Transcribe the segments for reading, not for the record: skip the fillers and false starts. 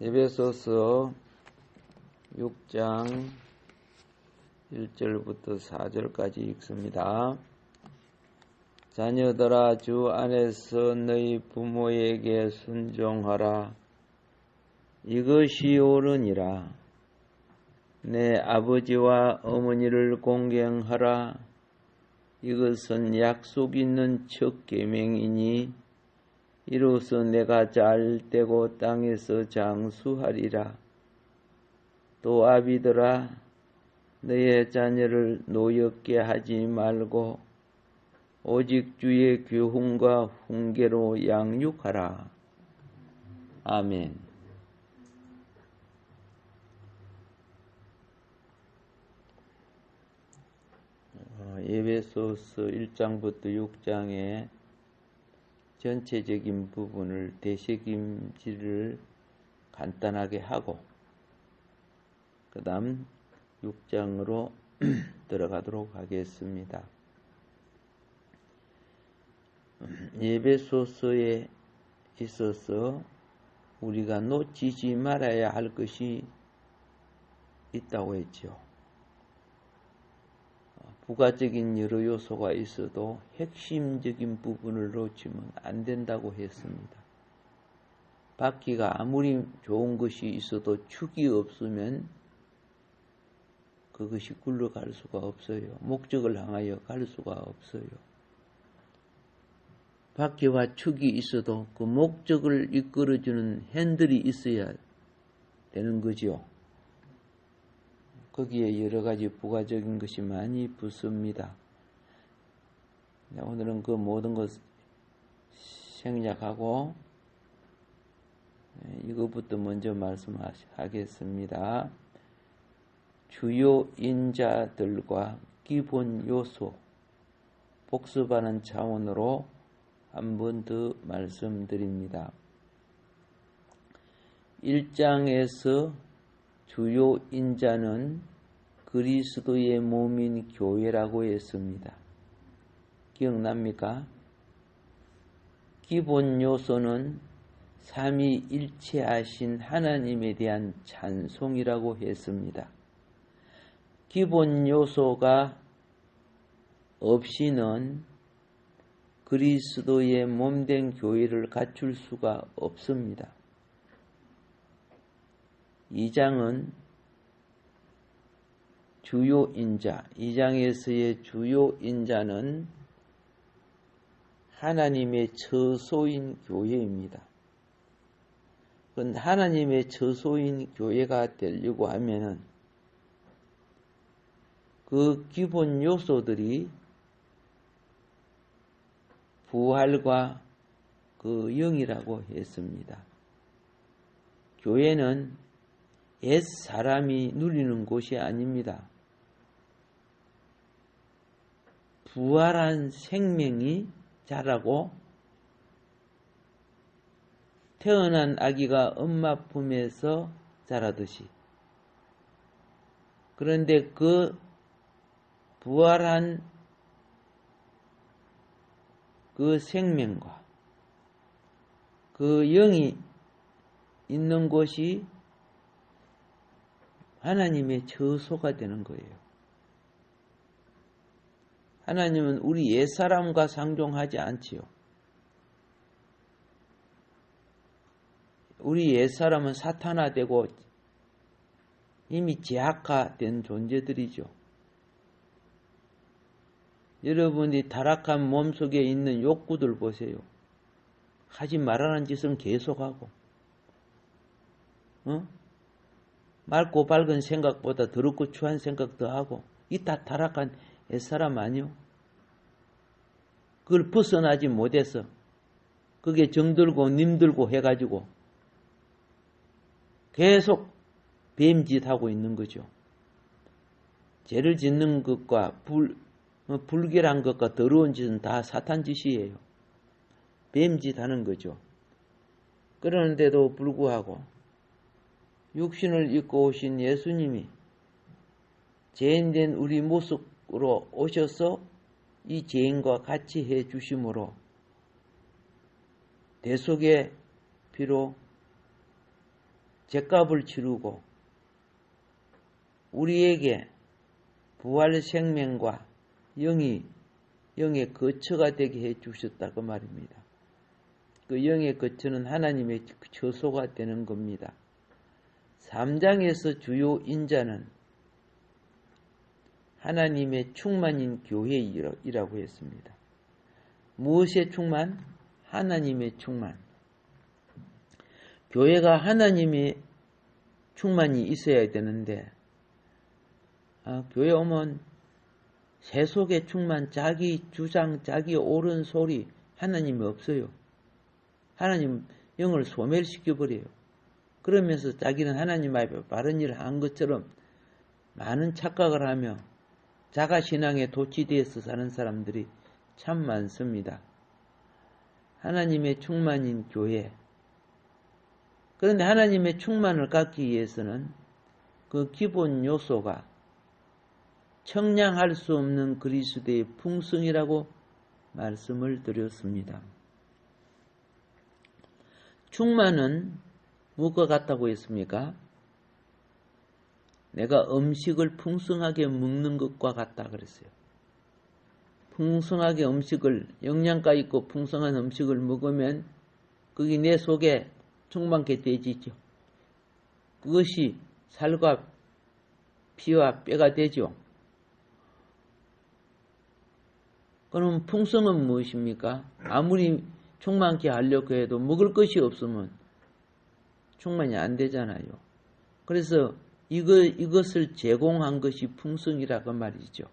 에베소서 6장 1절부터 4절까지 읽습니다. 자녀들아, 주 안에서 너희 부모에게 순종하라. 이것이 옳으니라. 내 아버지와 어머니를 공경하라. 이것은 약속 있는 첫 계명이니 이로써 내가 잘되고 땅에서 장수하리라. 또 아비들아, 너의 자녀를 노엽게 하지 말고 오직 주의 교훈과 훈계로 양육하라. 아멘. 에베소서 1장부터 6장의 전체적인 부분을 되새김질을 간단하게 하고 그 다음 6장으로 들어가도록 하겠습니다. 에베소서에 있어서 우리가 놓치지 말아야 할 것이 있다고 했죠. 부가적인 여러 요소가 있어도 핵심적인 부분을 놓치면 안 된다고 했습니다. 바퀴가 아무리 좋은 것이 있어도 축이 없으면 그것이 굴러갈 수가 없어요. 목적을 향하여 갈 수가 없어요. 바퀴와 축이 있어도 그 목적을 이끌어주는 핸들이 있어야 되는 거죠. 거기에 여러 가지 부가적인 것이 많이 붙습니다. 오늘은 그 모든 것 생략하고 이것부터 먼저 말씀하겠습니다. 주요 인자들과 기본 요소 복습하는 차원으로 한 번 더 말씀드립니다. 1장에서 주요 인자는 그리스도의 몸인 교회라고 했습니다. 기억납니까? 기본 요소는 삼위일체하신 하나님에 대한 찬송이라고 했습니다. 기본 요소가 없이는 그리스도의 몸된 교회를 갖출 수가 없습니다. 2장은 주요 인자, 2장에서의 주요 인자는 하나님의 처소인 교회입니다. 그런데 하나님의 처소인 교회가 되려고 하면은 그 기본 요소들이 부활과 그 영이라고 했습니다. 교회는 옛 사람이 누리는 곳이 아닙니다. 부활한 생명이 자라고 태어난 아기가 엄마 품에서 자라듯이, 그런데 그 부활한 그 생명과 그 영이 있는 곳이 하나님의 처소가 되는 거예요. 하나님은 우리 옛사람과 상종하지 않지요. 우리 옛사람은 사탄화되고 이미 제약화된 존재들이죠. 여러분이 타락한 몸속에 있는 욕구들 보세요. 하지 말라는 짓은 계속하고, 맑고 밝은 생각보다 더럽고 추한 생각도 하고, 이 다 타락한 옛사람 아니요? 그걸 벗어나지 못해서 그게 정들고 님들고 해가지고 계속 뱀짓하고 있는 거죠. 죄를 짓는 것과 불결한 것과 더러운 짓은 다 사탄 짓이에요. 뱀짓하는 거죠. 그러는데도 불구하고 육신을 입고 오신 예수님이 죄인된 우리 모습으로 오셔서 이 죄인과 같이 해 주심으로 대속의 피로 죄값을 치르고 우리에게 부활 생명과 영의 거처가 되게 해 주셨다고 말입니다. 그 영의 거처는 하나님의 처소가 되는 겁니다. 3장에서 주요 인자는 하나님의 충만인 교회이라고 했습니다. 무엇의 충만? 하나님의 충만. 교회가 하나님의 충만이 있어야 되는데, 교회 오면 세속의 충만, 자기 주장, 자기 옳은 소리, 하나님이 없어요. 하나님 영을 소멸시켜버려요. 그러면서 자기는 하나님 앞에 바른 일을 한 것처럼 많은 착각을 하며 자가신앙에 도취되어서 사는 사람들이 참 많습니다. 하나님의 충만인 교회. 그런데 하나님의 충만을 갖기 위해서는 그 기본 요소가 청량할 수 없는 그리스도의 풍성이라고 말씀을 드렸습니다. 충만은 무엇과 같다고 했습니까? 내가 음식을 풍성하게 먹는 것과 같다 그랬어요. 풍성하게 음식을, 영양가 있고 풍성한 음식을 먹으면 그게 내 속에 충만케 되지죠. 그것이 살과 피와 뼈가 되죠. 그럼 풍성은 무엇입니까? 아무리 충만케 하려고 해도 먹을 것이 없으면 충만이 안 되잖아요. 그래서 이것을 제공한 것이 풍성이라고 말이죠.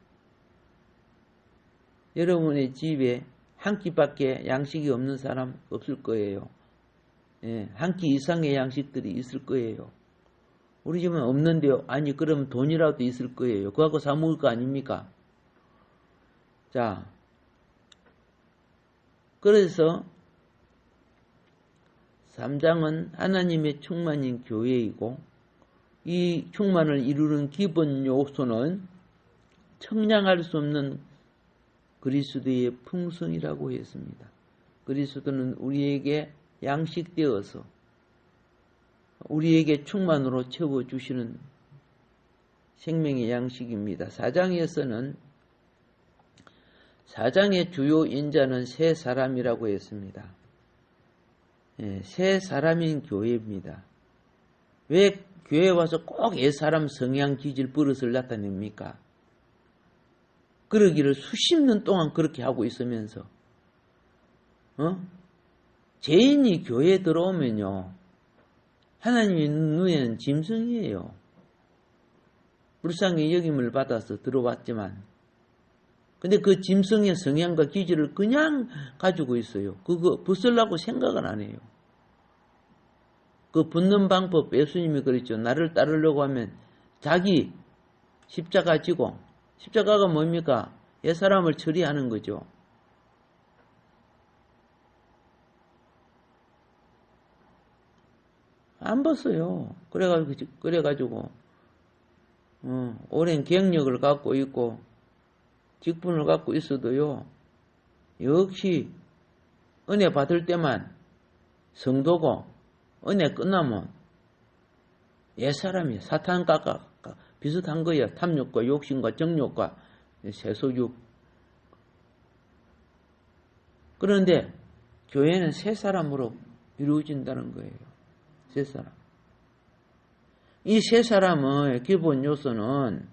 여러분의 집에 한 끼밖에 양식이 없는 사람 없을 거예요. 한 끼 이상의 양식들이 있을 거예요. 우리 집은 없는데요. 아니 그럼 돈이라도 있을 거예요. 그거 갖고 사 먹을 거 아닙니까? 자, 그래서 3장은 하나님의 충만인 교회이고 이 충만을 이루는 기본 요소는 청량할 수 없는 그리스도의 풍성이라고 했습니다. 그리스도는 우리에게 양식되어서 우리에게 충만으로 채워주시는 생명의 양식입니다. 4장에서는 4장의 주요 인자는 세 사람이라고 했습니다. 세 사람인 교회입니다. 왜 교회에 와서 꼭 옛사람 성향, 기질, 버릇을 나타냅니까? 그러기를 수십 년 동안 그렇게 하고 있으면서 죄인이 교회에 들어오면요, 하나님의 눈에는 짐승이에요. 불쌍히 여김을 받아서 들어왔지만, 근데 그 짐승의 성향과 기질을 그냥 가지고 있어요. 그거 벗으려고 생각은 안 해요. 그 붙는 방법, 예수님이 그랬죠. 나를 따르려고 하면 자기 십자가 지고, 십자가가 뭡니까? 옛사람을 처리하는 거죠. 안 벗어요. 그래가지고 오랜 경력을 갖고 있고 직분을 갖고 있어도요, 역시 은혜 받을 때만 성도고 은혜 끝나면 옛사람이 사탄과 비슷한 거예요. 탐욕과 욕심과 정욕과 세속욕. 그런데 교회는 세 사람으로 이루어진다는 거예요. 세 사람. 이 세 사람의 기본 요소는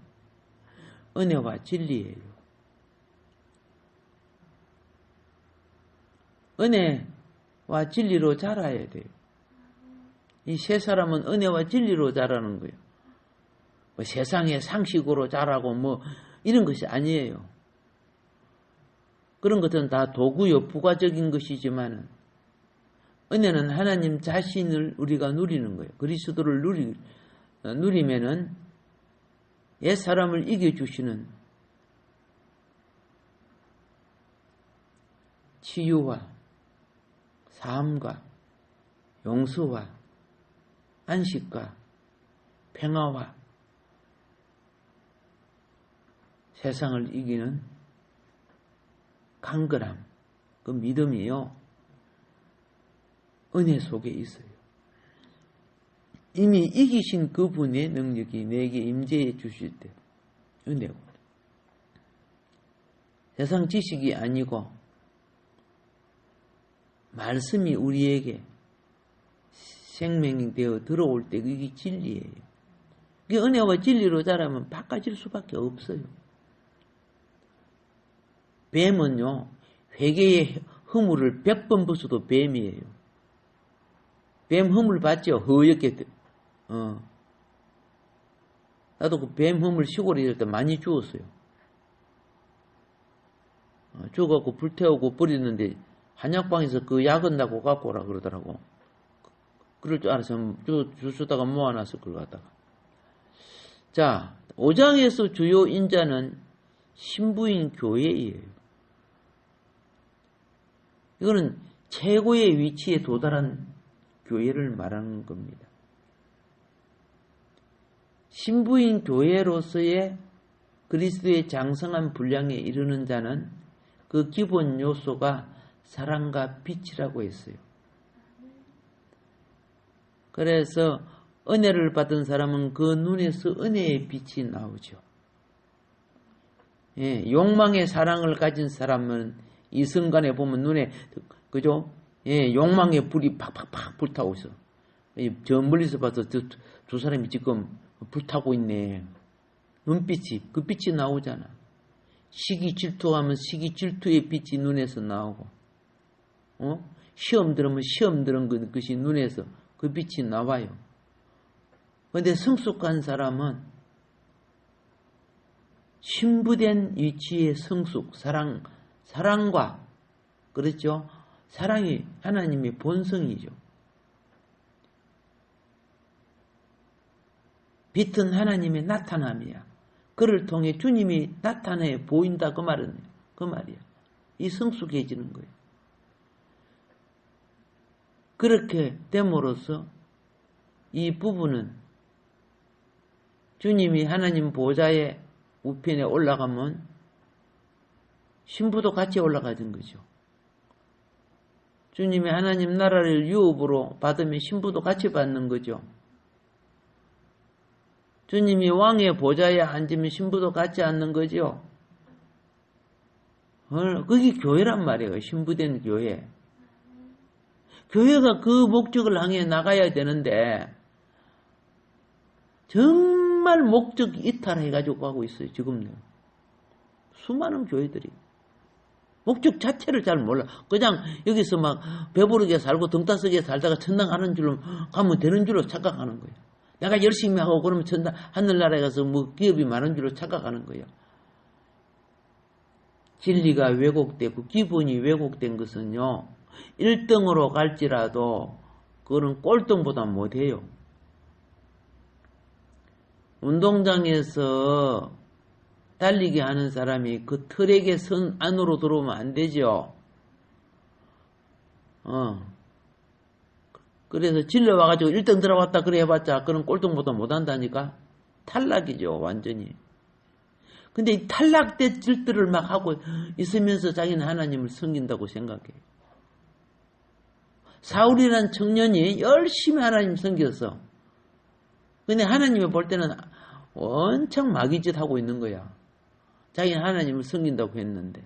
은혜와 진리예요. 은혜와 진리로 자라야 돼요. 이 세 사람은 은혜와 진리로 자라는 거예요. 뭐 세상의 상식으로 자라고 뭐 이런 것이 아니에요. 그런 것은 다 도구요, 부가적인 것이지만 은혜는 하나님 자신을 우리가 누리는 거예요. 그리스도를 누리면은 옛사람을 이겨주시는 치유와 삶과 용서와 안식과 평화와 세상을 이기는 강건함, 그 믿음이요, 은혜 속에 있어요. 이미 이기신 그분의 능력이 내게 임재해 주실 때 은혜고, 세상 지식이 아니고 말씀이 우리에게 생명이 되어 들어올 때 그게 진리예요. 그게 은혜와 진리로 자라면 바꿔질 수밖에 없어요. 뱀은요, 회개의 허물을 100번 벗어도 뱀이에요. 뱀 허물 봤죠? 허옇게. 나도 그 뱀 허물 시골에 있을 때 많이 주웠어요. 주워갖고 불태우고 버리는데 한약방에서 그 약은다고 갖고 오라 그러더라고. 그럴 줄 알아서 주다가 모아놨을 걸 갖다가. 자, 5장에서 주요 인자는 신부인 교회예요. 이거는 최고의 위치에 도달한 교회를 말하는 겁니다. 신부인 교회로서의 그리스도의 장성한 분량에 이르는 자는 그 기본 요소가 사랑과 빛이라고 했어요. 그래서 은혜를 받은 사람은 그 눈에서 은혜의 빛이 나오죠. 욕망의 사랑을 가진 사람은 이 순간에 보면 눈에, 그죠? 욕망의 불이 팍팍팍 불타고 있어. 저 멀리서 봐서 두 사람이 지금 불타고 있네. 눈빛이, 그 빛이 나오잖아. 시기 질투하면 시기 질투의 빛이 눈에서 나오고, 시험 들으면 시험 들은 것이 눈에서 그 빛이 나와요. 그런데 성숙한 사람은 신부된 위치의 성숙, 사랑과, 그렇죠? 사랑이 하나님의 본성이죠. 빛은 하나님의 나타남이야. 그를 통해 주님이 나타내 보인다, 그 말이야. 이 성숙해지는 거예요. 그렇게 됨으로써 이 부부는 주님이 하나님 보좌의 우편에 올라가면 신부도 같이 올라가는 거죠. 주님이 하나님 나라를 유업으로 받으면 신부도 같이 받는 거죠. 주님이 왕의 보좌에 앉으면 신부도 같이 앉는 거죠. 그게 교회란 말이에요. 신부된 교회. 교회가 그 목적을 향해 나가야 되는데 정말 목적 이탈해가지고 가고 있어요. 지금요. 수많은 교회들이. 목적 자체를 잘 몰라. 그냥 여기서 막 배부르게 살고 등따스게 살다가 천당 가는 줄로 가면 되는 줄로 착각하는 거예요. 내가 열심히 하고 그러면 천당 하늘나라에 가서 뭐 기업이 많은 줄로 착각하는 거예요. 진리가 왜곡되고 기본이 왜곡된 것은요. 1등으로 갈지라도 그거는 꼴등보다 못해요. 운동장에서 달리기 하는 사람이 그 트랙의 선 안으로 들어오면 안 되죠. 그래서 질러와가지고 1등 들어왔다 그래 해봤자 그런 꼴등보다 못한다니까. 탈락이죠 완전히. 근데 이 탈락된 질들을 막 하고 있으면서 자기는 하나님을 섬긴다고 생각해. 사울이라는 청년이 열심히 하나님 섬겼어. 근데 하나님이 볼 때는 엄청 마귀짓 하고 있는 거야. 자기는 하나님을 섬긴다고 했는데.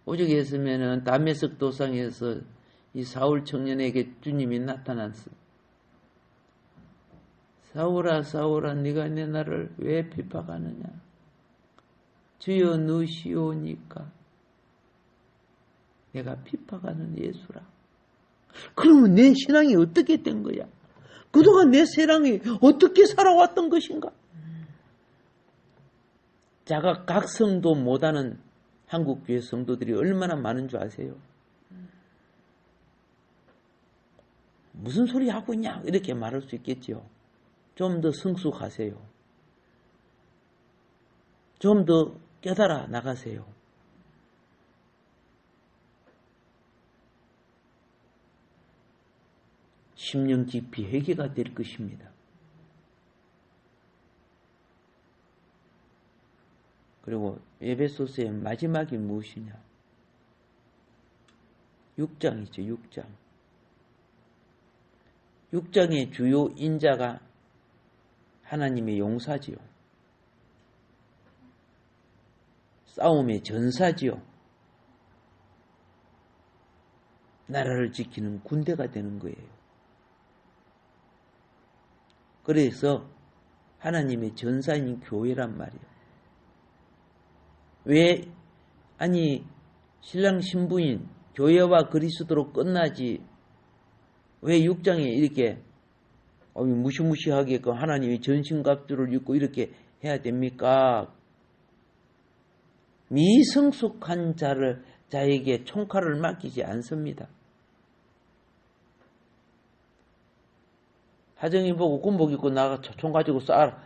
오죽 했으면은 다메섹 도상에서 이 사울 청년에게 주님이 나타났어. 사울아 사울아 네가 내 나를 왜 핍박하느냐. 주여 누시오니까 내가 핍박하는 예수라. 그러면 내 신앙이 어떻게 된 거야? 그동안 내 신앙이 어떻게 살아왔던 것인가? 자각각성도 못하는 한국교회 성도들이 얼마나 많은 줄 아세요? 무슨 소리 하고 있냐? 이렇게 말할 수 있겠지요. 좀 더 성숙하세요. 좀 더 깨달아 나가세요. 심령 깊이 회개가 될 것입니다. 그리고 에베소서의 마지막이 무엇이냐? 6장이죠. 6장. 6장의 주요 인자가 하나님의 용사지요. 싸움의 전사지요. 나라를 지키는 군대가 되는 거예요. 그래서 하나님의 전사인 교회란 말이에요. 왜 아니 신랑 신부인 교회와 그리스도로 끝나지 왜 6장에 이렇게 무시무시하게 그 하나님의 전신갑주를 입고 이렇게 해야 됩니까? 미성숙한 자에게 총칼을 맡기지 않습니다. 하정이 보고 군복 입고 나가 총 가지고 하라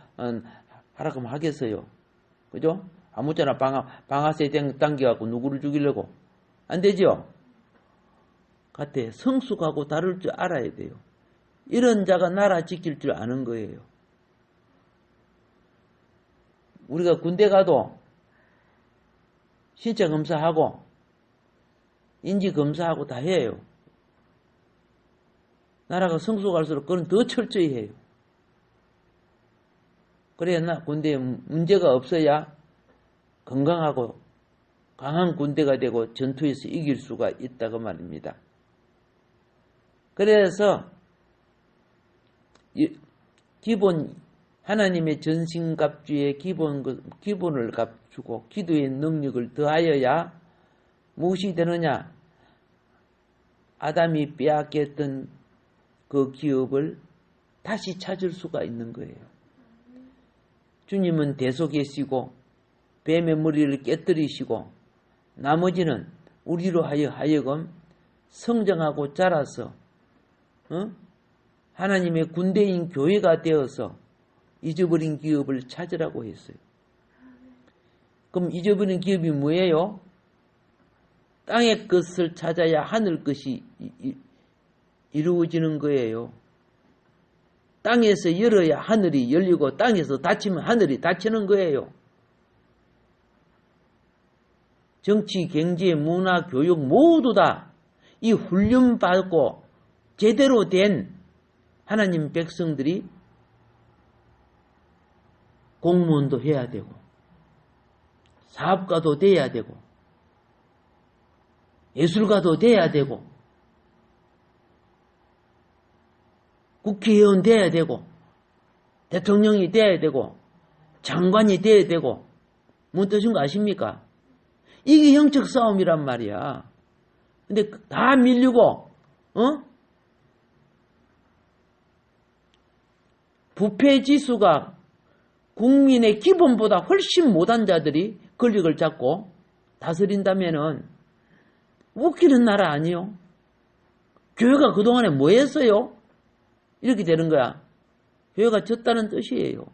그러면 하겠어요. 그죠? 아무쪼나 방아쇠 당겨갖고 누구를 죽이려고. 안 되죠? 같아. 성숙하고 다를 줄 알아야 돼요. 이런 자가 나라 지킬 줄 아는 거예요. 우리가 군대 가도 신체 검사하고 인지 검사하고 다 해요. 나라가 성숙할수록 그건 더 철저히 해요. 그래야 군대에 문제가 없어야 건강하고 강한 군대가 되고 전투에서 이길 수가 있다고 말입니다. 그래서 기본 하나님의 전신갑주의 기본을 갖추고 기도의 능력을 더하여야 무엇이 되느냐? 아담이 빼앗겼던 그 기업을 다시 찾을 수가 있는 거예요. 주님은 대속이시고 뱀의 머리를 깨뜨리시고 나머지는 우리로 하여금 성장하고 자라서 하나님의 군대인 교회가 되어서 잊어버린 기업을 찾으라고 했어요. 그럼 잊어버린 기업이 뭐예요? 땅의 것을 찾아야 하늘 것이 이루어지는 거예요. 땅에서 열어야 하늘이 열리고 땅에서 닫히면 하늘이 닫히는 거예요. 정치, 경제, 문화, 교육 모두 다 이 훈련받고 제대로 된 하나님 백성들이 공무원도 해야 되고 사업가도 돼야 되고 예술가도 돼야 되고 국회의원 돼야 되고 대통령이 돼야 되고 장관이 돼야 되고 뭔 뜻인 거 아십니까? 이게 영적 싸움이란 말이야. 근데 다 밀리고 부패 지수가 국민의 기본보다 훨씬 못한 자들이 권력을 잡고 다스린다면은 웃기는 나라 아니요? 교회가 그동안에 뭐 했어요? 이렇게 되는 거야. 교회가 졌다는 뜻이에요.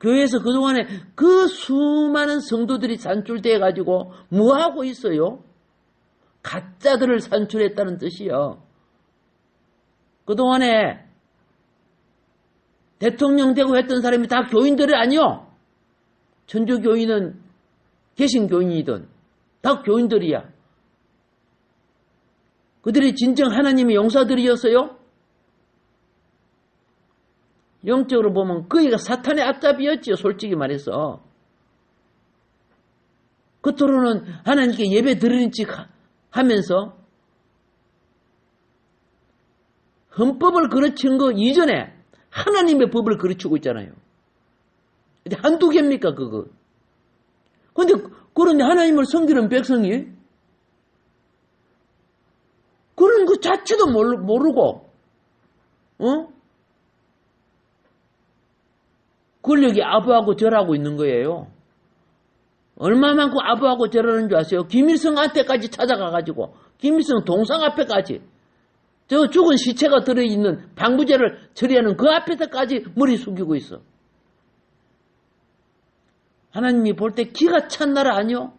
교회에서 그동안에 그 수많은 성도들이 산출되어 가지고 뭐 하고 있어요? 가짜들을 산출했다는 뜻이요. 그동안에 대통령 되고 했던 사람이 다 교인들이 아니요. 천주교인은 개신교인이든 다 교인들이야. 그들이 진정 하나님의 용사들이었어요? 영적으로 보면 그이가 사탄의 앞잡이였지요. 솔직히 말해서. 겉으로는 하나님께 예배 드리는 척 하면서 헌법을 가르친 거 이전에 하나님의 법을 가르치고 있잖아요. 한두 개입니까 그거. 그런데 하나님을 섬기는 백성이 그런 그 자체도 모르고 권력이 아부하고 절하고 있는 거예요. 얼마만큼 아부하고 절하는 줄 아세요? 김일성 앞에까지 찾아가가지고 김일성 동상 앞에까지 저 죽은 시체가 들어있는 방부제를 처리하는 그 앞에서까지 머리 숙이고 있어. 하나님이 볼 때 기가 찬 나라 아니요?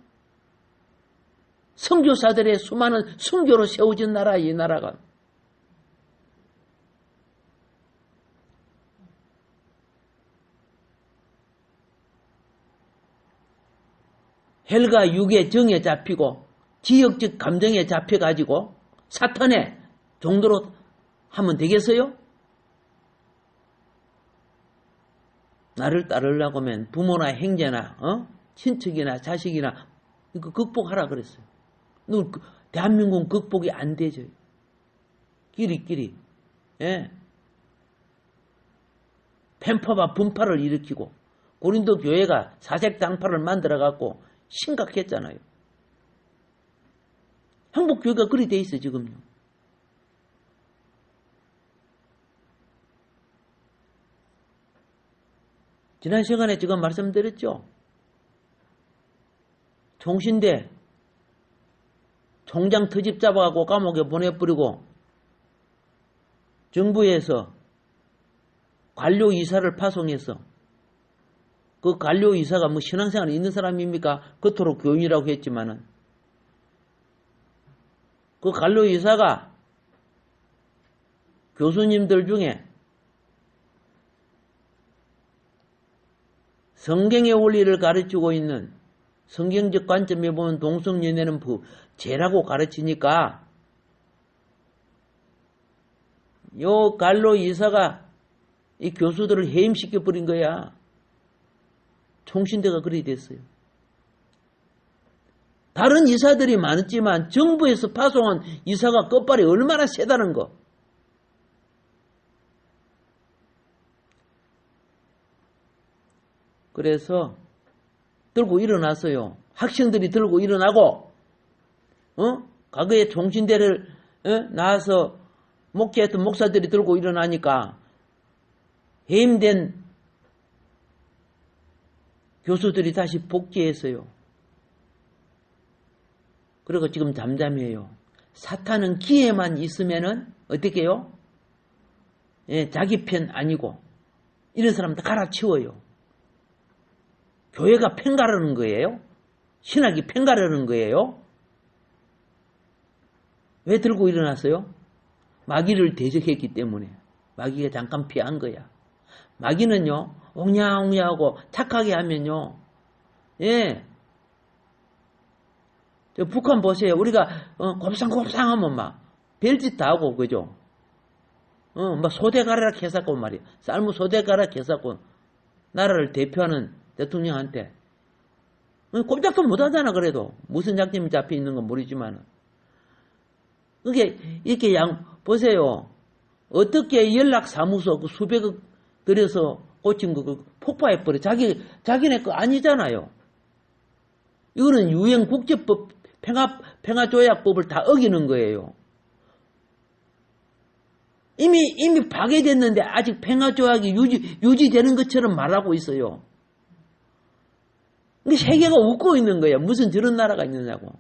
선교사들의 수많은 순교로 세워진 나라 이 나라가. 헬과 육의 정에 잡히고 지역적 감정에 잡혀가지고 사탄의 정도로 하면 되겠어요? 나를 따르려고 하면 부모나 형제나 친척이나 자식이나 이거 극복하라 그랬어요. 대한민국은 극복이 안 되죠. 끼리끼리. 예. 편파와 분파를 일으키고 고린도 교회가 사색당파를 만들어갖고 심각했잖아요. 한국교회가 그리 돼 있어요 지금요. 지난 시간에 지금 말씀드렸죠. 총신대 총장 트집 잡아가고 감옥에 보내버리고 정부에서 관료이사를 파송해서 그 관료이사가 뭐 신앙생활이 있는 사람입니까? 겉으로 교인이라고 했지만은 그 관료이사가 교수님들 중에 성경의 원리를 가르치고 있는 성경적 관점에 보면 동성연애는 죄라고 가르치니까 요 갈로 이사가 이 교수들을 해임시켜버린 거야. 총신대가 그리 됐어요. 다른 이사들이 많았지만 정부에서 파송한 이사가 끝발이 얼마나 세다는 거. 그래서 들고 일어났어요. 학생들이 들고 일어나고 과거에 총신대를 나와서 목회했던 목사들이 들고 일어나니까 해임된 교수들이 다시 복귀했어요. 그리고 지금 잠잠해요. 사탄은 기회만 있으면은 어떻게 해요? 예, 자기 편 아니고 이런 사람들 갈아치워요. 교회가 팽가르는 거예요? 신학이 팽가르는 거예요? 왜 들고 일어났어요? 마귀를 대적했기 때문에. 마귀가 잠깐 피한 거야. 마귀는요, 옹냐옹냐하고 착하게 하면요, 예, 북한 보세요. 우리가 곱상곱상하면 막 별짓 다 하고 그죠? 막 소대가락 해갖고 말이야. 쌀무 소대가락 해갖고 나라를 대표하는 대통령한테 꼼짝도 못하잖아. 그래도 무슨 약점이 잡혀 있는 건 모르지만 그게 이렇게 보세요. 어떻게 연락사무소 수백억 들여서 고친 거 폭파해버려. 자기네 거 아니잖아요. 이거는 유엔 국제법 평화조약법을 다 어기는 거예요. 이미 파괴됐는데 아직 평화조약이 유지되는 것처럼 말하고 있어요. 근데 세계가 웃고 있는 거예요. 무슨 저런 나라가 있느냐고.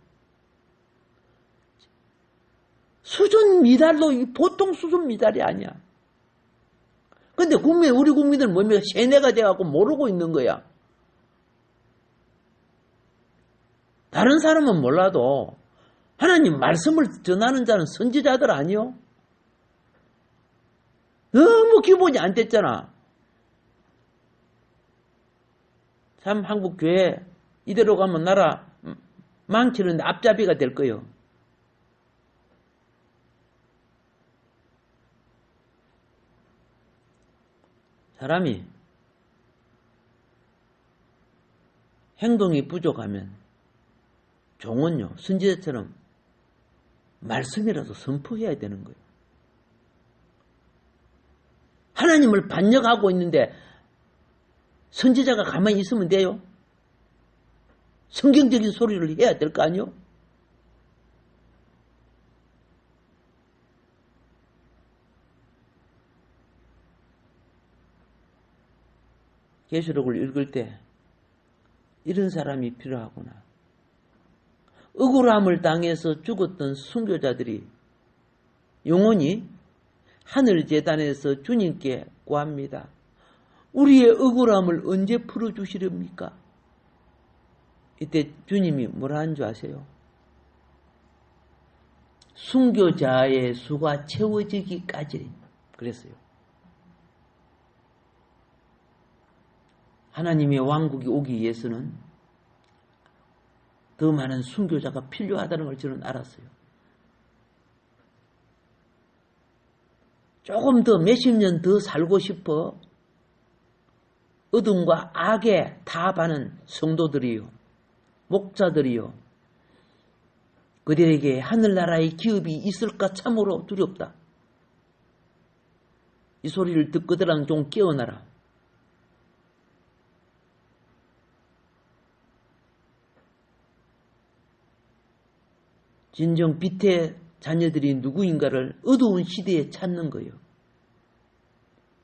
수준 미달도 보통 수준 미달이 아니야. 근데 우리 국민들은 뭡니까? 세뇌가 돼갖고 모르고 있는 거야. 다른 사람은 몰라도 하나님 말씀을 전하는 자는 선지자들 아니요? 너무 기본이 안 됐잖아. 참 한국 교회 이대로 가면 나라 망치는데 앞잡이가 될 거예요. 사람이 행동이 부족하면 종은요, 선지자처럼 말씀이라도 선포해야 되는 거예요. 하나님을 반역하고 있는데 선지자가 가만히 있으면 돼요? 성경적인 소리를 해야 될 거 아니요? 계시록을 읽을 때 이런 사람이 필요하구나. 억울함을 당해서 죽었던 순교자들이 영원히 하늘 제단에서 주님께 구합니다. 우리의 억울함을 언제 풀어주시렵니까? 이때 주님이 뭐라 하는 줄 아세요? 순교자의 수가 채워지기까지 그랬어요. 하나님의 왕국이 오기 위해서는 더 많은 순교자가 필요하다는 걸 저는 알았어요. 조금 더 몇십 년 더 살고 싶어 어둠과 악에 타압하는 성도들이요, 목자들이요, 그들에게 하늘나라의 기업이 있을까 참으로 두렵다. 이 소리를 듣거들랑 좀 깨어나라. 진정 빛의 자녀들이 누구인가를 어두운 시대에 찾는 거예요.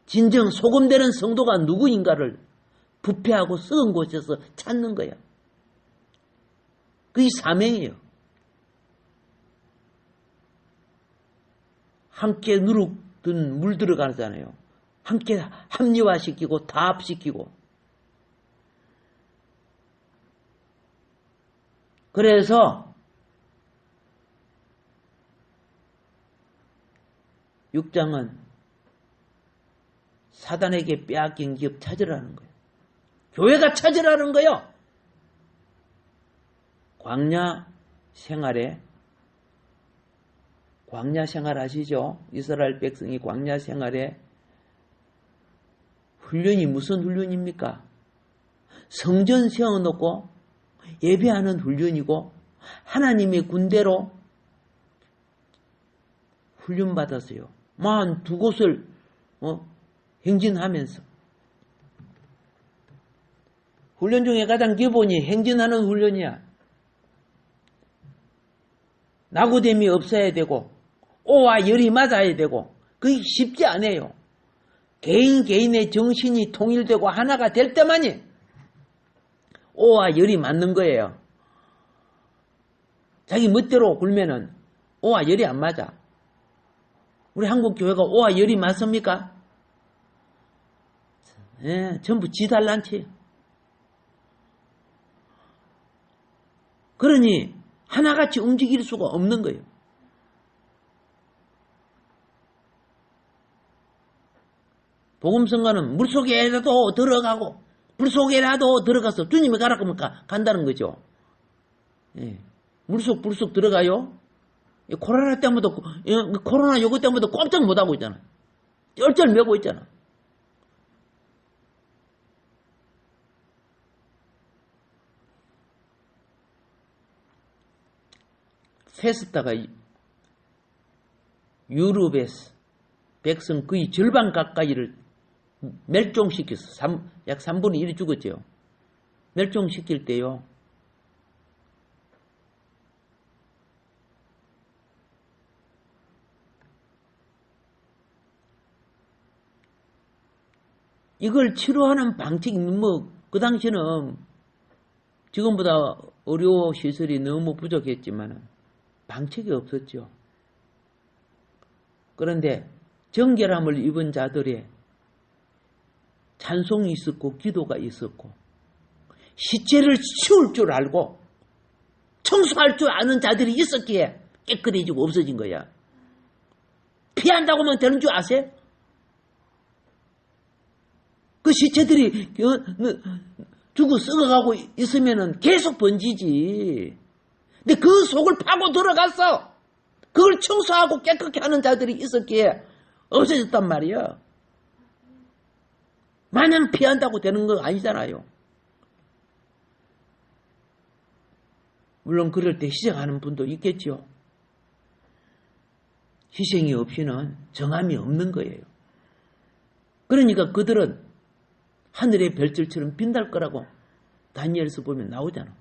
진정 소금되는 성도가 누구인가를 부패하고 썩은 곳에서 찾는 거야. 그게 사명이에요. 함께 누룩든 물 들어가잖아요. 함께 합리화시키고 다합시키고. 그래서 6장은 사단에게 빼앗긴 기업 찾으라는 거예요. 교회가 찾으라는 거예요. 광야 생활 아시죠? 이스라엘 백성이 광야 생활에 훈련이 무슨 훈련입니까? 성전 세워놓고 예배하는 훈련이고 하나님의 군대로 훈련받았어요. 42곳을 행진하면서. 훈련 중에 가장 기본이 행진하는 훈련이야. 낙오됨이 없어야 되고 오와 열이 맞아야 되고 그게 쉽지 않아요. 개인의 정신이 통일되고 하나가 될 때만이 오와 열이 맞는 거예요. 자기 멋대로 굴면은 오와 열이 안 맞아. 우리 한국 교회가 오와 열이 맞습니까? 예, 전부 지달란치. 그러니 하나같이 움직일 수가 없는 거예요. 복음성가는 물속에라도 들어가고 불속에라도 들어가서 주님이 가라고 하면 간다는 거죠. 예. 물속 들어가요. 코로나 때문에, 코로나 요거 때문에 꼼짝 못하고 있잖아. 쩔쩔 매고 있잖아. 페스타가 유럽의 백성 거의 절반 가까이를 멸종시켰어. 약 3분의 1이 죽었죠. 멸종시킬 때요. 이걸 치료하는 방식이 그 당시는 지금보다 의료시설이 너무 부족했지만 방책이 없었죠. 그런데 정결함을 입은 자들의 찬송이 있었고 기도가 있었고 시체를 치울 줄 알고 청소할 줄 아는 자들이 있었기에 깨끗해지고 없어진 거야. 피한다고만 되는 줄 아세요? 그 시체들이 죽어 썩어가고 있으면 계속 번지지. 근데 그 속을 파고 들어갔어. 그걸 청소하고 깨끗게 하는 자들이 있었기에 없어졌단 말이야. 마냥 피한다고 되는 거 아니잖아요. 물론 그럴 때 희생하는 분도 있겠죠. 희생이 없이는 정함이 없는 거예요. 그러니까 그들은 하늘의 별들처럼 빛날 거라고 다니엘서 보면 나오잖아.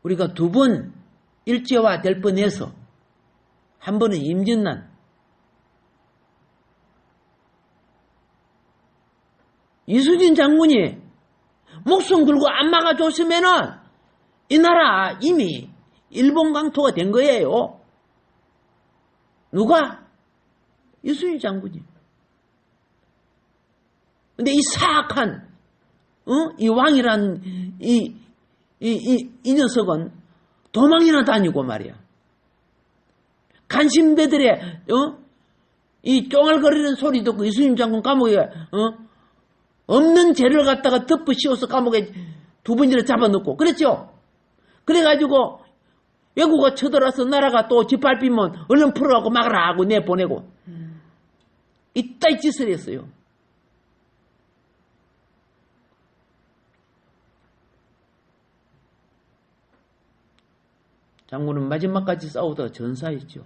우리가 두 번 일제화 될 뻔해서 한 번은 임진난, 이수진 장군이 목숨 걸고 안 막아줬으면은 이 나라 이미 일본 강토가 된 거예요. 누가? 이수진 장군이. 근데 이 사악한 이 왕이란 이 녀석은 도망이나 다니고 말이야. 간신배들의 이 쫑알거리는 소리 듣고 이수진 장군 감옥에 없는 죄를 갖다가 덮어 씌워서 감옥에 두 번이나 잡아넣고 그랬죠. 그래가지고 외국가 쳐들어와서 나라가 또 짓밟히면 얼른 풀어가고 막아라 하고 내보내고 이따위 짓을 했어요. 장군은 마지막까지 싸우다가 전사했죠.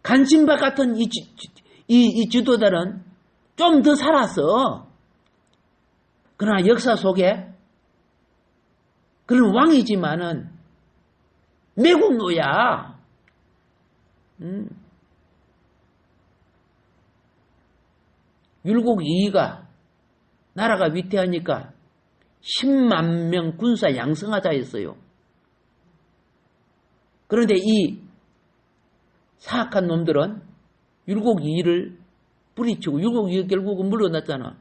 간신바 같은 이 지도자는 좀 더 살았어. 그러나 역사 속에 그런 왕이지만은 매국노야. 율곡 이이가 나라가 위태하니까 10만 명 군사 양성하자 했어요. 그런데 이 사악한 놈들은 율곡 이이를 뿌리치고 율곡 이이가 결국은 물러났잖아.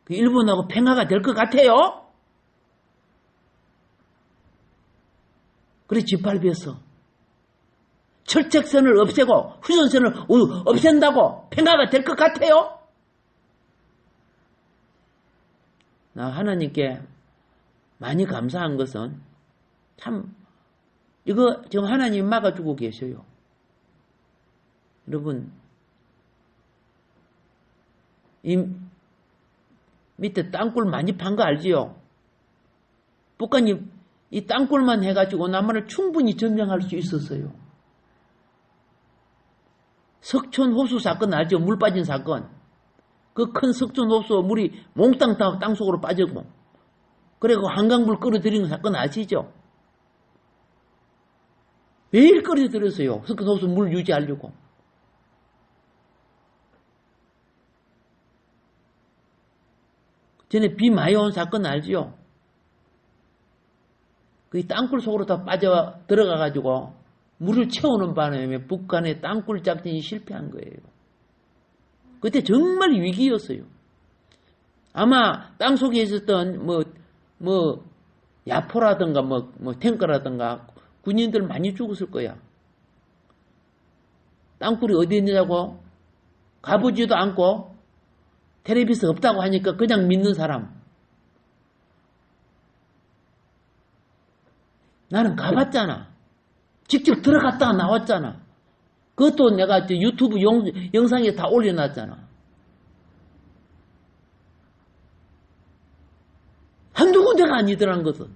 그 일본하고 평화가 될 것 같아요? 그래 짓밟혔어. 철책선을 없애고 후전선을 없앤다고 평화가 될 것 같아요? 나 하나님께 많이 감사한 것은 참 이거 지금 하나님 막아주고 계셔요. 여러분 이 밑에 땅굴 많이 판 거 알지요? 북한이 이 땅굴만 해가지고 남한을 충분히 점령할 수 있었어요. 석촌 호수 사건 알죠? 물 빠진 사건. 그 큰 석촌 호수 물이 몽땅 다 땅속으로 빠지고 그리고 한강물 끌어들이는 사건 아시죠? 매일 끌어들였어요. 석촌 호수 물 유지하려고. 전에 비 많이 온 사건 알지요? 그 땅굴 속으로 다 빠져 들어가가지고 물을 채우는 바람에 북한의 땅굴 작전이 실패한 거예요. 그때 정말 위기였어요. 아마 땅속에 있었던 야포라든가 탱크라든가 군인들 많이 죽었을 거야. 땅굴이 어디 있느냐고 가보지도 않고 텔레비스 없다고 하니까 그냥 믿는 사람. 나는 가봤잖아. 직접 들어갔다가 나왔잖아. 그것도 내가 유튜브 영상에 다 올려놨잖아. 한두 군데가 아니더란 것은.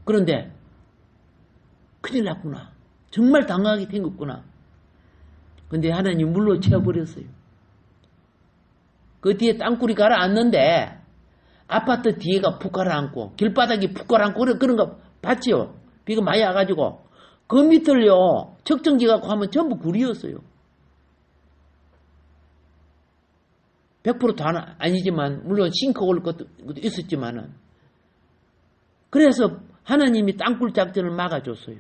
그런데 큰일 났구나. 정말 당하게 생겼구나. 근데 하나님 물로 채워버렸어요. 그 뒤에 땅굴이 가라앉는데 아파트 뒤에가 푹 가라앉고 길바닥이 푹 가라앉고 그런 거 봤지요? 비가 많이 와가지고 그 밑을요 측정기 갖고 하면 전부 굴이었어요. 100% 다 아니지만 물론 싱크 올 것도 있었지만은 그래서 하나님이 땅굴 작전을 막아줬어요.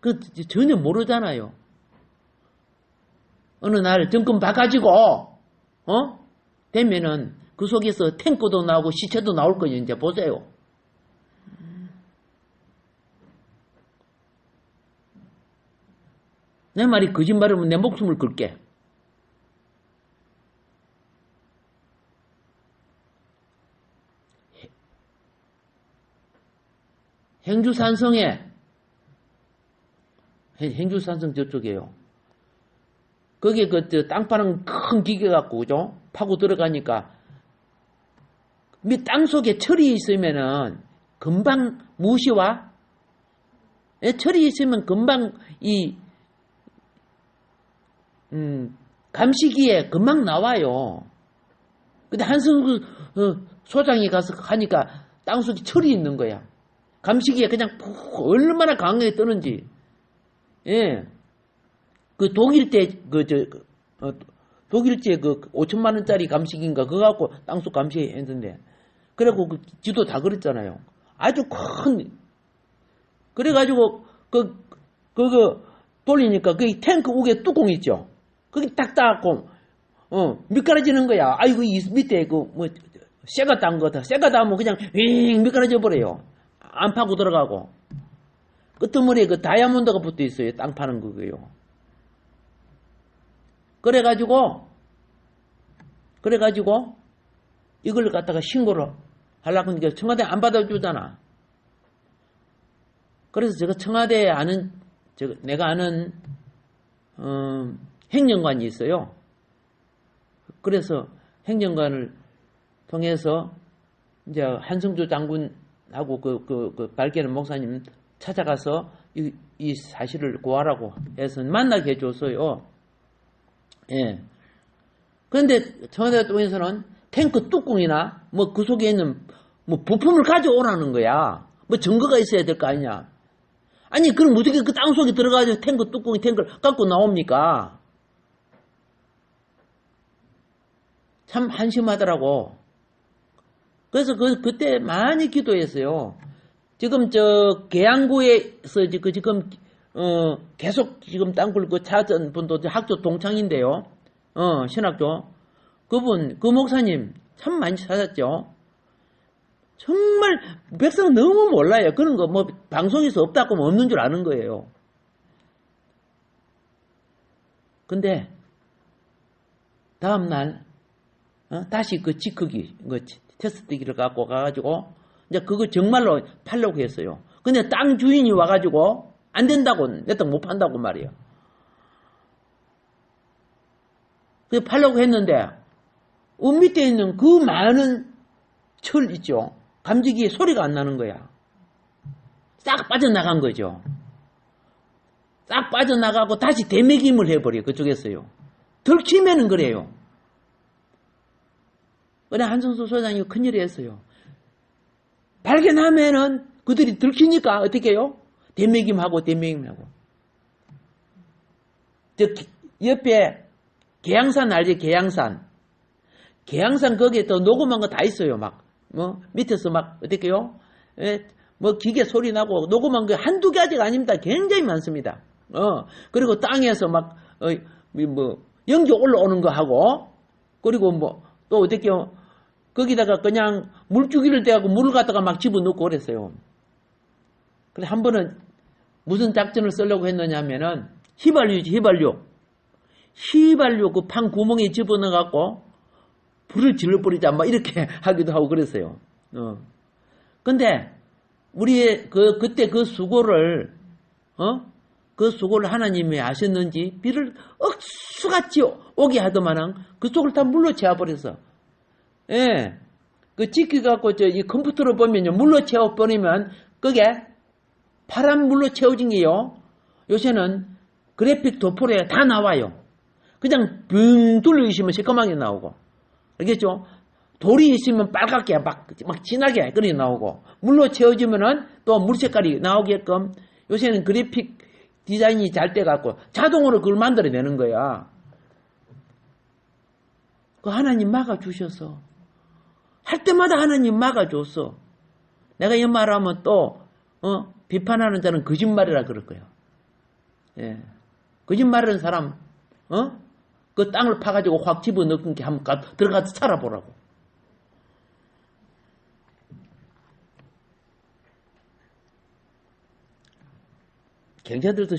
그 전혀 모르잖아요. 어느 날 정권 바꿔지고 되면은 그 속에서 탱크도 나오고 시체도 나올 거예요. 이제 보세요. 내 말이 거짓말이면 내 목숨을 걸게. 행주산성에 행주산성 저쪽이에요. 거기에 땅 파는 큰 기계 갖고 그죠? 파고 들어가니까 땅 속에 철이 있으면은 금방 무시와 철이 있으면 금방 감시기에 금방 나와요. 근데 한승구 소장이 가서 하니까 땅 속에 철이 있는 거야. 감시기에 그냥 얼마나 강하게 뜨는지. 예. 그 독일제 독일제 5천만 원짜리 감시기인가 그거 갖고 땅속 감시했는데 그래갖고 그 지도 다 그랬잖아요. 아주 큰 그래가지고 그거 돌리니까 그 탱크 우게 뚜껑 있죠. 그게 딱 닿고 미끄러지는 거야. 아이고 이 밑에 쇠가 닿은 거다. 쇠가 닿으면 그냥 윙 미끄러져 버려요. 안 파고 들어가고 끄트머리에 그 다이아몬드가 붙어 있어요. 땅 파는 거고요. 그래가지고 이걸 갖다가 신고를 하려고 하니까 청와대 안 받아주잖아. 그래서 제가 청와대에 내가 아는 행정관이 있어요. 그래서 행정관을 통해서 이제 한성조 장군하고 그 발견한 목사님 찾아가서 이 사실을 고하라고 해서 만나게 해줬어요. 예. 그런데 청와대 쪽에서는 탱크 뚜껑이나 그 속에 있는 부품을 가져오라는 거야. 증거가 있어야 될 거 아니냐. 아니 그럼 어떻게 그 땅 속에 들어가서 탱크를 갖고 나옵니까? 참 한심하더라고. 그래서 그때 많이 기도했어요. 지금 계양구에서 지금 계속 지금 땅굴 찾은 분도 학교 동창인데요. 신학교. 그 목사님 참 많이 찾았죠. 정말 백성 너무 몰라요. 그런 거 방송에서 없다고 하면 없는 줄 아는 거예요. 근데 다음날 다시 그 지크기 테스트기를 갖고 가가지고 이제 그거 정말로 팔려고 했어요. 근데 땅 주인이 와가지고 안 된다고 내 땅 못 판다고 말이에요. 그래서 팔려고 했는데 밑에 있는 그 많은 철 있죠. 감지기에 소리가 안 나는 거야. 싹 빠져나간 거죠. 싹 빠져나가고 다시 대매김을 해버려요. 그쪽에서요. 들키면은 그래요. 그래 한성수 소장이 큰일을 했어요. 발견하면은 그들이 들키니까 어떻게 해요? 대매김하고. 옆에 계양산 알지? 계양산 거기에 더 녹음한 거 다 있어요. 밑에서 어떻게 해요? 기계 소리 나고 녹음한 거 한두 가지가 아닙니다. 굉장히 많습니다. 그리고 땅에서 연기 올라오는 거 하고, 그리고 또 어떻게 해요? 거기다가 그냥 물주기를 대하고 물을 갖다가 막 집어넣고 그랬어요. 그래, 한 번은 무슨 작전을 쓰려고 했느냐 하면은, 휘발유지, 휘발유. 휘발유 그 판 구멍에 집어넣어갖고 불을 질러버리자 막 이렇게 하기도 하고 그랬어요. 근데 우리의 그때 그 수고를 그 수고를 하나님이 아셨는지 비를 억수같이 오게 하더만은 그 속을 다 물로 채워버렸어. 예. 그 지키갖고 이 컴퓨터로 보면요. 물로 채워버리면 그게 파란 물로 채워진 게요. 요새는 그래픽 도포에 다 나와요. 그냥 붕 둘러주시면 새까맣게 나오고. 알겠죠? 돌이 있으면 빨갛게 막 진하게 그리 나오고 물로 채워지면은 또 물 색깔이 나오게끔 요새는 그래픽 디자인이 잘 돼갖고 자동으로 그걸 만들어내는 거야. 그 하나님 막아주셔서 할 때마다 하나님 막아줬어. 내가 이 말하면 또 비판하는 자는 거짓말이라 그럴 거야. 예. 거짓말하는 사람 그 땅을 파가지고 확 집어넣은 게 한번 들어가서 살아보라고. 경찰들도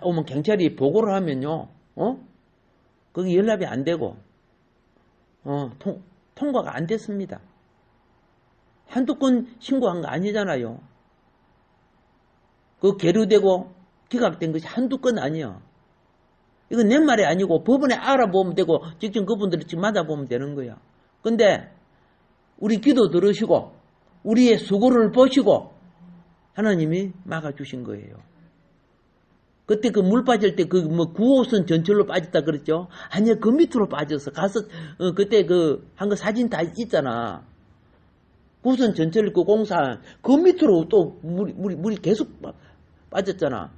오면 경찰이 보고를 하면요, 거기 연락이 안 되고, 통과가 안 됐습니다. 한두 건 신고한 거 아니잖아요. 그 계류되고 기각된 것이 한두 건 아니야. 이건 내 말이 아니고 법원에 알아보면 되고 직접 그분들이 지금 맞아보면 되는 거야. 근데 우리 기도 들으시고 우리의 수고를 보시고 하나님이 막아주신 거예요. 그때 그 물 빠질 때 그 9호선 전철로 빠졌다 그랬죠? 아니야, 그 밑으로 빠졌어. 가서 그때 한 거 사진 다 있잖아. 9호선 전철 그 공사 그 밑으로 또 물이 계속 빠졌잖아.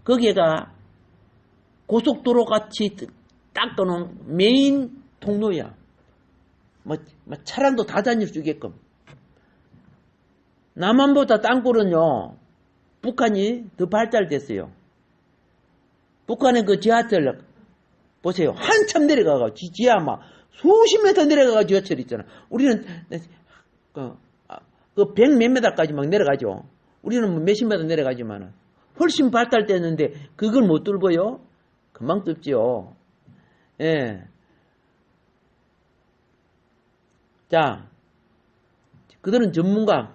거기가 고속도로 같이 딱 떠놓은 메인 통로야. 차량도 다 다닐 수 있게끔. 남한보다 땅굴은요, 북한이 더 발달됐어요. 북한의 그 지하철, 보세요. 한참 지하 수십 미터 내려가가 지하철 있잖아. 우리는, 그 100 몇 미터까지 막 내려가죠. 우리는 몇십 미터 내려가지만은. 훨씬 발달됐는데, 그걸 못 뚫어요? 금방 뚫지요. 예. 자, 그들은 전문가,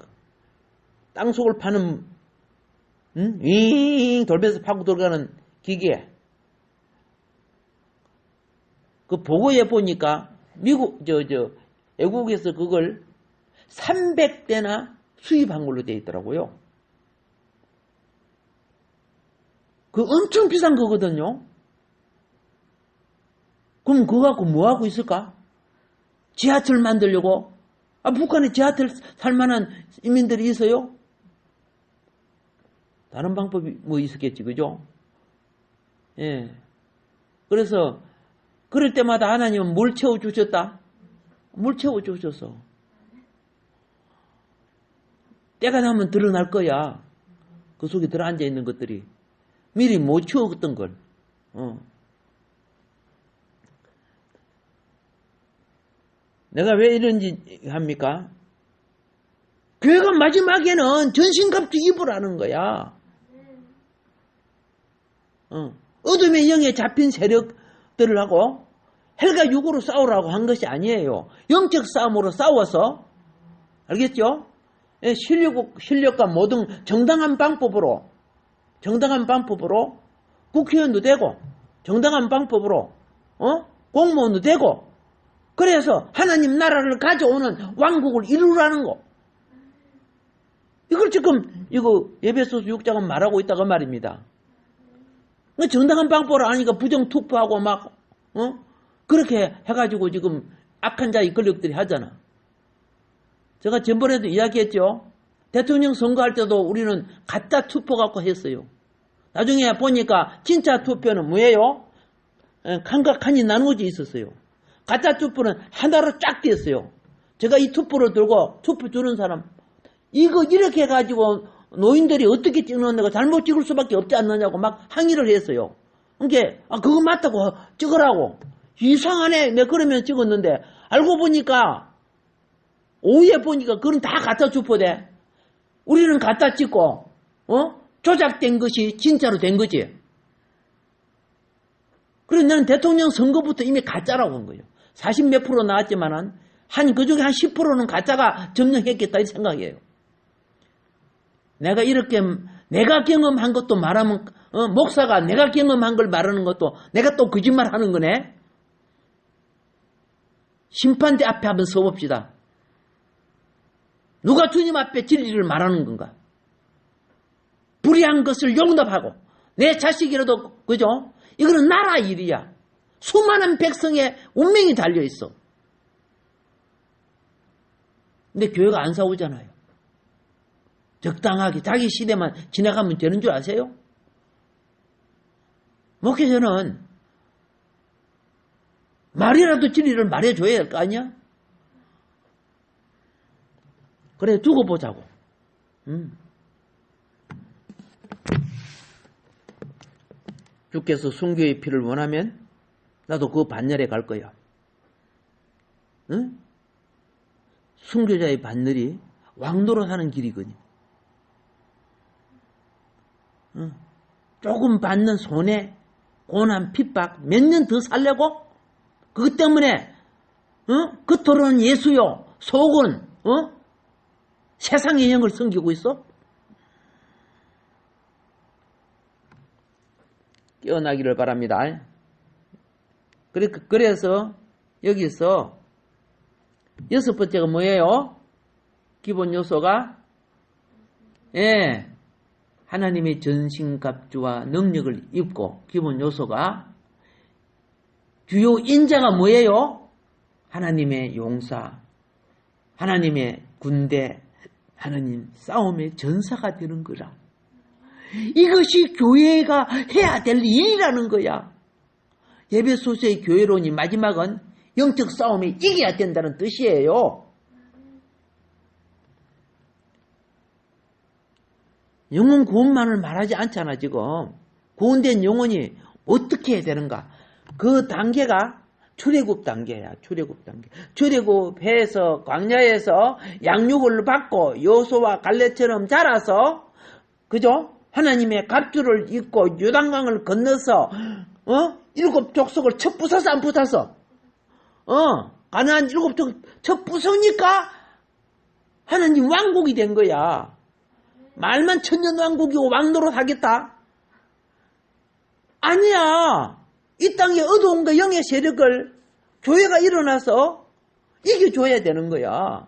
땅속을 파는, 윙 돌면서 파고 들어가는 기계. 그 보고에 보니까 외국에서 그걸 300대나 수입한 걸로 되어 있더라고요. 그 엄청 비싼 거거든요. 그럼 그거 갖고 뭐 하고 있을까? 지하철 만들려고? 북한에 지하철 살만한 인민들이 있어요? 다른 방법이 뭐 있었겠지, 그죠? 예. 그래서, 그럴 때마다 하나님은 뭘 채워주셨다? 뭘 채워주셨어. 때가 나면 드러날 거야. 그 속에 들어앉아 있는 것들이. 미리 못 채웠던 걸. 내가 왜 이런지 합니까? 교회가 마지막에는 전신갑주 입으라는 거야. 어둠의 영에 잡힌 세력들을 하고 헬과 육으로 싸우라고 한 것이 아니에요. 영적 싸움으로 싸워서, 알겠죠? 실력과 모든 정당한 방법으로 국회의원도 되고 정당한 방법으로 공무원도 되고, 그래서 하나님 나라를 가져오는 왕국을 이루라는 거. 이걸 지금 에베소서 6장은 말하고 있다고 말입니다. 정당한 방법을 아니까 부정 투표하고 그렇게 해가지고 지금 악한 자의 권력들이 하잖아. 제가 전번에도 이야기했죠. 대통령 선거할 때도 우리는 가짜 투표 갖고 했어요. 나중에 보니까 진짜 투표는 뭐예요? 칸이 나누어져 있었어요. 가짜 투표는 하나로 쫙 됐어요. 제가 이 투표를 들고 투표 주는 사람, 이거 이렇게 해가지고 노인들이 어떻게 찍는다고 잘못 찍을 수밖에 없지 않느냐고 막 항의를 했어요. 그러니까 그거 맞다고 찍으라고. 이상하네. 내가 그러면 찍었는데 알고 보니까 오후에 보니까 그건 다 가짜 투표돼. 우리는 가짜 찍고 조작된 것이 진짜로 된 거지. 그래서 나는 대통령 선거부터 이미 가짜라고 한 거예요. 40 몇 프로 나왔지만은 그중에 한 10%는 가짜가 점령했겠다 이 생각이에요. 내가 이렇게 내가 경험한 것도 말하면 목사가 내가 경험한 걸 말하는 것도 내가 또 거짓말 하는 거네. 심판대 앞에 한번 서봅시다. 누가 주님 앞에 진리를 말하는 건가? 불의한 것을 용납하고 내 자식이라도 그죠? 이거는 나라 일이야. 수많은 백성의 운명이 달려있어. 근데 교회가 안 싸우잖아요. 적당하게 자기 시대만 지나가면 되는 줄 아세요? 목회자는 말이라도 진리를 말해줘야 할 거 아니야? 그래 두고 보자고. 주께서 순교의 피를 원하면 나도 그 반열에 갈 거야. 응? 순교자의 반열이 왕노릇하는 길이거든요. 응? 조금 받는 손해, 고난, 핍박 몇 년 더 살려고? 그것 때문에 겉으로는 예수요, 속은 세상의 영을 섬기고 있어? 깨어나기를 바랍니다. 그래서 여기서 6번째가 뭐예요? 기본 요소가 하나님의 전신갑주와 능력을 입고, 기본 요소가 주요 인자가 뭐예요? 하나님의 용사, 하나님의 군대, 하나님 싸움의 전사가 되는 거라. 이것이 교회가 해야 될 일이라는 거야. 에베소서의 교회론이 마지막은 영적 싸움에 이겨야 된다는 뜻이에요. 영혼 구원만을 말하지 않잖아. 지금 구원된 영혼이 어떻게 해야 되는가, 그 단계가 출애굽 단계야. 출애굽 단계. 출애굽해서 광야에서 양육을 받고 요소와 갈렙처럼 자라서, 그죠? 하나님의 갑주를 입고 요단강을 건너서 7 족속을 쳐 부숴서 안 부숴서 가나안 7 족속 쳐 부수니까 하나님 왕국이 된 거야. 말만 천년 왕국이고 왕노릇 하겠다? 아니야. 이 땅에 어두움과 영의 세력을 교회가 일어나서 이겨줘야 되는 거야.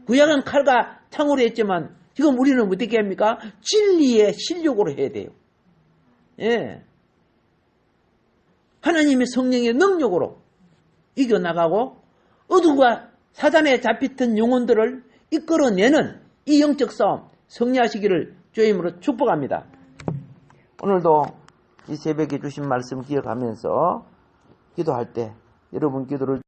구약은 칼과 창으로 했지만 지금 우리는 어떻게 합니까? 진리의 실력으로 해야 돼요. 예. 하나님의 성령의 능력으로 이겨나가고 어둠과 사단에 잡혔던 영혼들을 이끌어내는 이 영적 싸움 승리하시기를 주의 이름으로 축복합니다. 오늘도 이 새벽에 주신 말씀 기억하면서 기도할 때 여러분 기도를